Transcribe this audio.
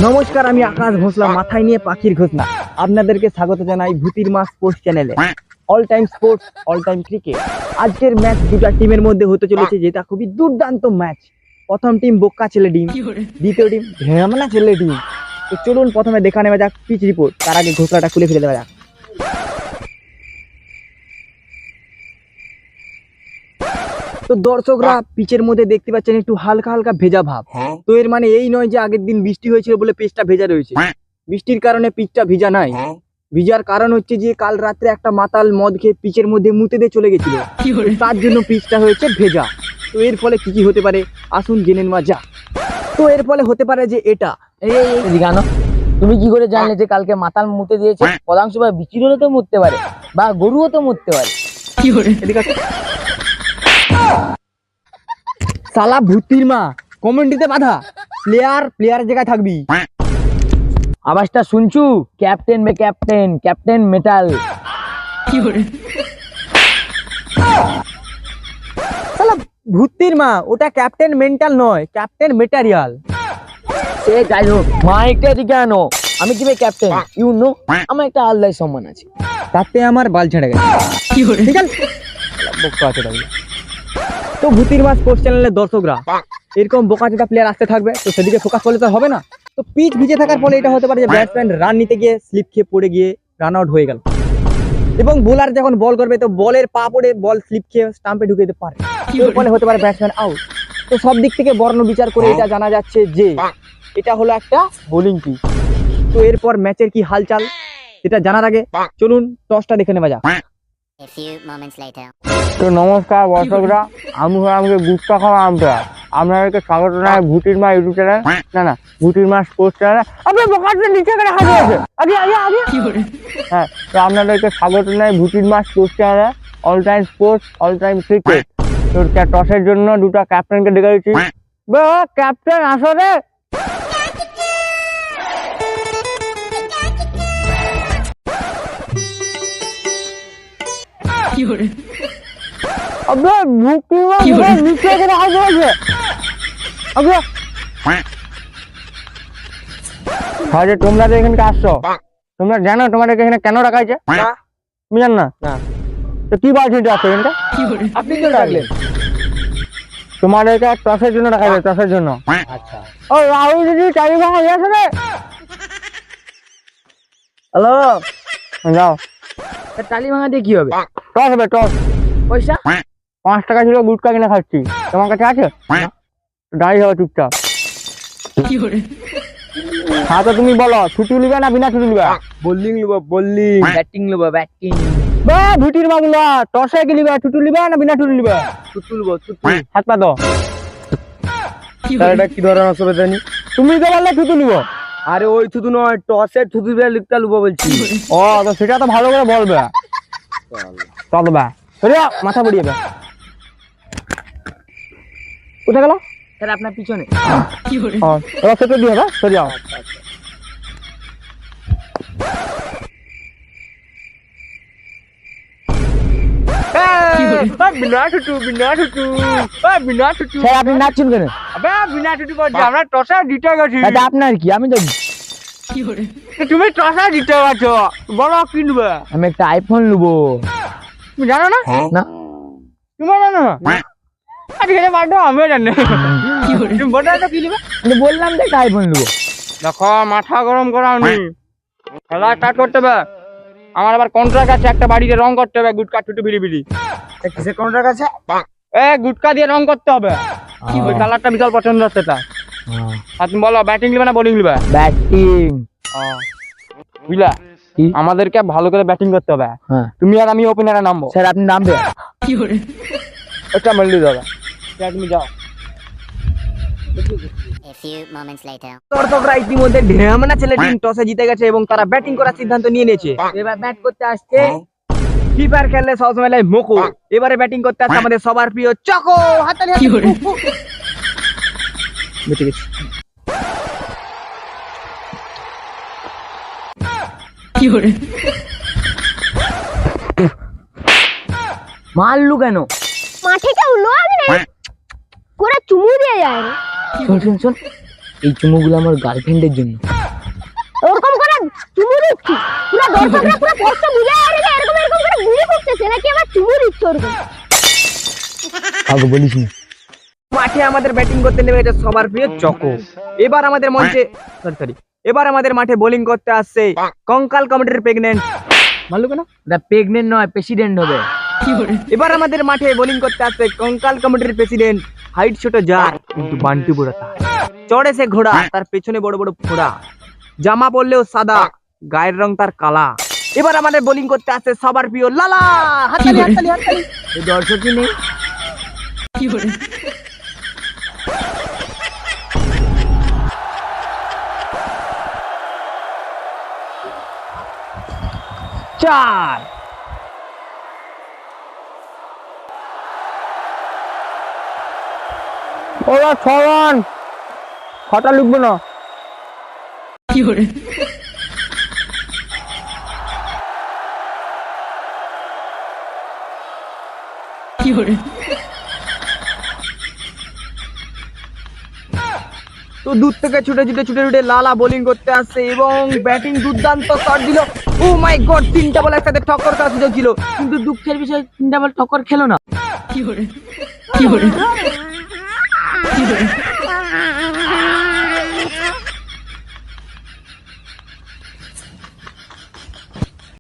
নমস্কার, আমি আকাশ ঘোষলা, মাথায় নিয়ে পাখির ঘোষণা। আপনাদেরকে স্বাগত জানাই ভূতির মাস স্পোর্টস চ্যানেলে। All time sports, all time cricket. আজকের ম্যাচ দুটা টিমের মধ্যে হতে চলেছে, যেটা খুবই দুর্দান্ত ম্যাচ। প্রথম টিম বোকা ছেলে টিম, দ্বিতীয় টিম ঢেমনা ছেলে টিম। তো চলুন প্রথমে দেখা নেওয়া যাক পিচ রিপোর্ট। তার আগে ঘোষলাটা খুলে ফেলে দেওয়া যাক। তো দর্শকরা পিচের মধ্যে দেখতে পাচ্ছেন একটু হালকা হালকা ভেজা ভাব। তো এর মানে এই নয় যে আগের দিন বৃষ্টি হয়েছিল বলে পিচটা ভেজা রয়েছে। বৃষ্টির কারণে পিচটা ভিজা নাই। ভিজার কারণ হচ্ছে যে কাল রাত্রে একটা মাতাল মদ খেয়ে পিচের মধ্যে মুতে দিয়ে চলে গেছিল, তার জন্য পিচটা হয়েছে ভেজা। তো এর ফলে কি কি হতে পারে আসুন জেনে নেওয়া যাক। তো এর ফলে হতে পারে যে এটা জানো তুমি কি করে জানলে যে কালকে মাতাল মুতে দিয়েছে? পদাংশ বা বিচির হলে তো মরতে পারে, বা গরুও তো মরতে পারে। এদিকে আসো। সালা ভূতির মা কমেন্টিতে বাধা, প্লেয়ার জায়গায় থাকবি। আওয়াজটা শুনছু? ক্যাপ্টেন মে ক্যাপ্টেন, ক্যাপ্টেন মেটাল। সালা ভূতির মা, ওটা ক্যাপ্টেন মেন্টাল নয়, ক্যাপ্টেন মেটারিয়াল। সে যাই হোক, মাইকটা দিকে আনো। আমি কি ক্যাপ্টেন, ইউ নো আমার একটা আল্লাহ সম্মান আছে। তাতে আমার বাল ছেড়ে গেছে। ঠিক আছে, বোকা আছে তাহলে। তো ভূতির মাস স্পোর্টস চ্যানেলের দর্শকরা এরকম বোকাচোদা প্লেয়ার আসতে থাকবে, তো সেদিকে ফোকাস করলে তো হবে না। তো পিচ ভিজে থাকার ফলে এটা হতে পারে যে ব্যাটসম্যান রান নিতে গিয়ে স্লিপ খেয়ে পড়ে গিয়ে রান আউট হয়ে গেল, এবং বোলার যখন বল করবে তো বলের পা পড়ে বল স্লিপ খেয়ে স্টাম্পে ঢুকে যেতে পারে, এর ফলে হতে পারে ব্যাটসম্যান আউট। তো সব দিক থেকে বর্ণ বিচার করে এটা জানা যাচ্ছে যে এটা হলো একটা বোলিং পিচ। তো এরপর ম্যাচের কি হালচাল সেটা জানার আগে চলুন টসটা দেখে নেওয়া যাক। A few moments later. তো নমস্কার দর্শকরা, আমাকে গুপ্তা খাওয়া আপনাদেরকে স্বাগত জানাই ভূতির মা ইউটিউব চ্যানেল, না ভূতির মা স্পোর্টস চ্যানেল। আপনার বোকাটা নিচে করে হাজির হয়েছে আগে। হ্যাঁ, তো আপনাদেরকে স্বাগত জানাই ভূতির মা স্পোর্টস চ্যানেলে, all time sports, all time cricket. তো টসের জন্য দুটো ক্যাপ্টেনকে ডেকে দিচ্ছি। ক্যাপ্টেন আসো রে। তোমরা তো এখানে আসছো, তোমরা জানো তোমাদেরকে এখানে কেন রাখা হয়েছে? তুমি জানো না? তো কি বলছো আপনি তো রাখলেন? তোমাদেরকে টসের জন্য রাখা হয়েছে, টসের জন্য। আচ্ছা, ও রাহুল দিদি চারি ভাঙা গেছে রে। হ্যালো, যাও। টালি ভাঙা দিয়ে কি হবে? টস হবে, টস। পয়সা 5 টাকা ছিল, গুটকা কিনে খাচ্ছি। তোমার কাছে আছে? দাঁড়িয়ে যাও চুপচাপ। হ্যাঁ, তো তুমি বলো ছুটি নিবে না বিনা ছুটি নিবে? বোলিং নেবো, বোলিং। ব্যাটিং নেবো, ব্যাটিং। বা ভুটির বাবুলা টসে কি নিবে, ছুটি নিবে না বিনা ছুটি নিবে? ছুটু নেবো, ছুটু। হাত পা দাও। এটা কি ধরনের অসুবিধা জানি? তুমি তো বললে ছুটি নিব। আরে ওই থুতু নয়, টসের থুতু দিয়ে লিখতে লুবো বলছি। ও, তো সেটা তো ভালো করে বলবে। চলবে, মাথা পড়িয়ে বে। কোথায় গেল? স্যার আপনার পিছনে। সেটা দিয়ে হবে, সরে যাও। আপনি নাচছেন কেন? আমরা টসা জিতে গেছি। আপনার কি? আমি তো তুমি টসা জিতে গেছো, বলো কি নেবে? আমি একটা আইফোন নেবো। তুমি জানো না? না। তুমি জানো না? আমিও জানি। তুমি বলতে কি নেবে? আমি বললাম যে একটা আইফোন নেবো। দেখো, মাথা গরম করাওনি, খেলা স্টার্ট করতে হবে। আমার আবার কন্ট্রাক্ট আছে, একটা বাড়িতে রং করতে হবে, গুটকা টুটু বিড়ি বিড়ি। কিসের কন্ট্রাক্ট আছে? গুটকা দিয়ে রং করতে হবে। ওই কালারটা বিশাল পছন্দ হচ্ছে তা। আর তুমি বলো ব্যাটিং নিবে না বোলিং নিবে? ব্যাটিং। বুঝলা, আমাদেরকে ভালো করে ব্যাটিং করতে হবে। তুমি আর আমি ওপেনারে নামবো। স্যার আপনি নামবে? ওটা মল্লি দাদা, তুমি যাও। A few moments later. দর্শকরা ইতিমধ্যে ঢেমনা ছেলে টিম টসে জিতে গেছে এবং তারা ব্যাটিং করার সিদ্ধান্ত নিয়ে নিয়েছে। এবার ব্যাট করতে আসছে। ফ্রি ফায়ার খেললে সবসময় লাই মোকো, এবারে ব্যাটিং করতে আসছে আমাদের সবার প্রিয় চকো। হাততালি, হাততালি। বেঁচে গেছি। মারলু কেন? মাঠে কেউ লোক নেই, কোরা চুমু দিয়ে যায়। শোন শোন শোন, এই চুমুগুলো আমার গার্লফ্রেন্ডের জন্য। ওরকম করে চুমু দিচ্ছি পুরো দর্শকরা পুরো কষ্ট বুঝে আর এরকম এরকম করে ঘুরে করতেছে নাকি আবার চুমু দিচ্ছে ওরকম। আগে বলিস না। মাঠে আমাদের ব্যাটিং করতে নেমে এটা সবার প্রিয় চকো। এবার আমাদের মঞ্চে সরি এবার আমাদের মাঠে বোলিং করতে আসছে কঙ্কাল কমিটির প্রেগনেন্ট মানলো কেন ওটা প্রেগনেন্ট নয়, প্রেসিডেন্ট হবে। এবার আমাদের মাঠে বোলিং করতে আসছে কঙ্কাল কমিটির প্রেসিডেন্ট, হাইট ছোট যার কিন্তু বান্টু বড় তার, চড়ে সে ঘোড়া তার পেছনে বড় বড় ফোড়া, জামা পরলেও সাদা গায়ের রং তার কালা। এবার আমাদের বোলিং করতে আসছে সবার প্রিয় লালা। হাততালি হাততালি হাততালি। এই দর্শকই নেই। চার ওরা ছড়ান খটা লিখবো না। তো দূর থেকে ছুটে ছুটে ছুটে ছুটে লালা বোলিং করতে আসছে এবং ব্যাটিং দুর্দান্ত শট দিল। ও মাই গড, তিনটা বল একসাথে টক্কর করার সুযোগ ছিল, কিন্তু দুঃখের বিষয় 3টা বল টক্কর খেলো না।